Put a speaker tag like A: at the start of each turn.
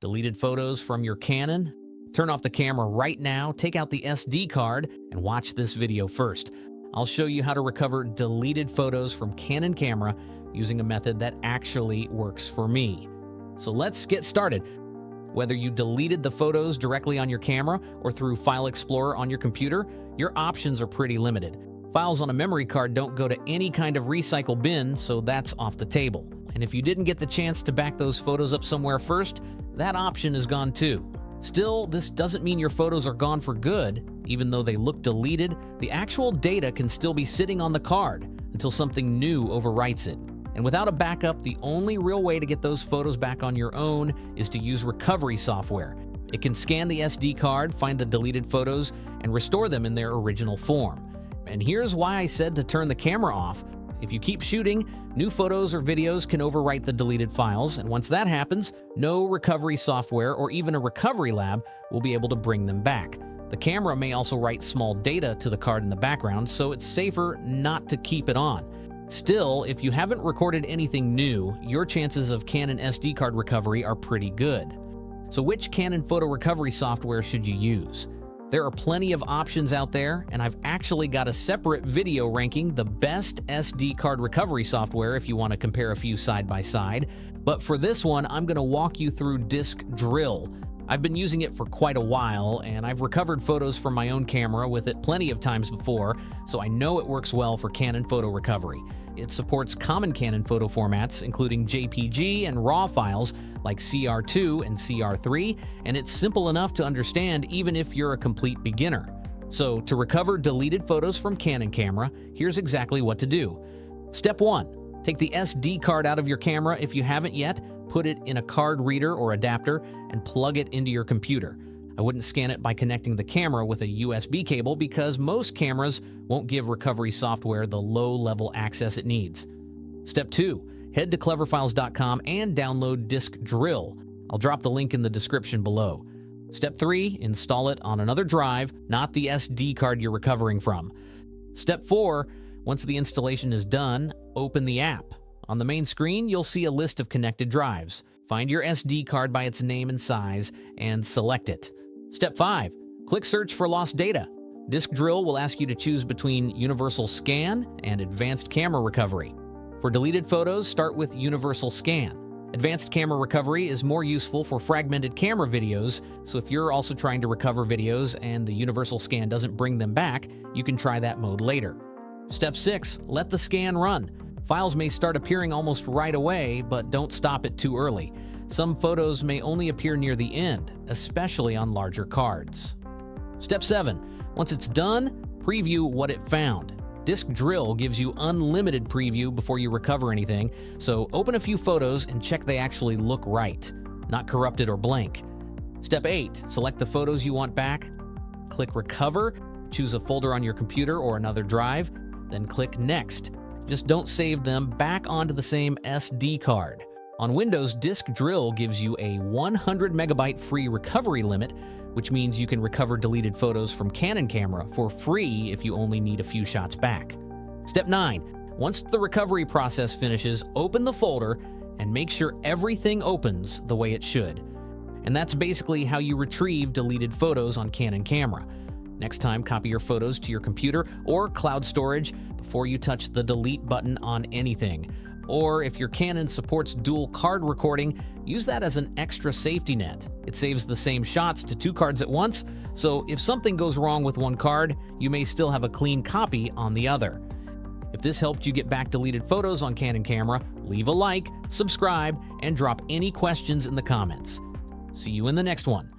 A: Deleted photos from your Canon? Turn off the camera right now, take out the SD card, and watch this video first. I'll show you how to recover deleted photos from Canon camera using a method that actually works for me. So let's get started. Whether you deleted the photos directly on your camera or through File Explorer on your computer, your options are pretty limited. Files on a memory card don't go to any kind of recycle bin, so that's off the table. And if you didn't get the chance to back those photos up somewhere first, that option is gone too. Still, this doesn't mean your photos are gone for good. Even though they look deleted, the actual data can still be sitting on the card until something new overwrites it. And without a backup, the only real way to get those photos back on your own is to use recovery software. It can scan the SD card, find the deleted photos, and restore them in their original form. And here's why I said to turn the camera off. If you keep shooting, new photos or videos can overwrite the deleted files, and once that happens, no recovery software or even a recovery lab will be able to bring them back. The camera may also write small data to the card in the background, so it's safer not to keep it on. Still, if you haven't recorded anything new, your chances of Canon SD card recovery are pretty good. So which Canon photo recovery software should you use? There are plenty of options out there, and I've actually got a separate video ranking the best SD card recovery software if you want to compare a few side by side. But for this one, I'm going to walk you through Disk Drill. I've been using it for quite a while, and I've recovered photos from my own camera with it plenty of times before, so I know it works well for Canon photo recovery. It supports common Canon photo formats, including JPG and RAW files like CR2 and CR3, and it's simple enough to understand even if you're a complete beginner. So to recover deleted photos from Canon camera, here's exactly what to do. Step 1. Take the SD card out of your camera if you haven't yet, put it in a card reader or adapter, and plug it into your computer. I wouldn't scan it by connecting the camera with a USB cable because most cameras won't give recovery software the low-level access it needs. Step 2. Head to cleverfiles.com and download Disk Drill. I'll drop the link in the description below. Step 3. Install it on another drive, not the SD card you're recovering from. Step 4. Once the installation is done, open the app. On the main screen, you'll see a list of connected drives. Find your SD card by its name and size and select it. Step 5. Click Search for lost data. Disk Drill will ask you to choose between Universal Scan and Advanced Camera Recovery. For deleted photos, start with Universal Scan. Advanced Camera Recovery is more useful for fragmented camera videos, so if you're also trying to recover videos and the Universal Scan doesn't bring them back, you can try that mode later. Step 6. Let the scan run. Files may start appearing almost right away, but don't stop it too early. Some photos may only appear near the end, especially on larger cards. Step 7. Once it's done, preview what it found. Disk Drill gives you unlimited preview before you recover anything, so open a few photos and check they actually look right, not corrupted or blank. Step 8. Select the photos you want back. Click Recover, choose a folder on your computer or another drive, then click Next. Just don't save them back onto the same SD card. On Windows, Disk Drill gives you a 100 megabyte free recovery limit, which means you can recover deleted photos from Canon camera for free if you only need a few shots back. Step 9. Once the recovery process finishes, open the folder and make sure everything opens the way it should. And that's basically how you retrieve deleted photos on Canon camera. Next time, copy your photos to your computer or cloud storage before you touch the delete button on anything. Or if your Canon supports dual card recording, use that as an extra safety net. It saves the same shots to 2 cards at once, so if something goes wrong with one card, you may still have a clean copy on the other. If this helped you get back deleted photos on Canon camera, leave a like, subscribe, and drop any questions in the comments. See you in the next one.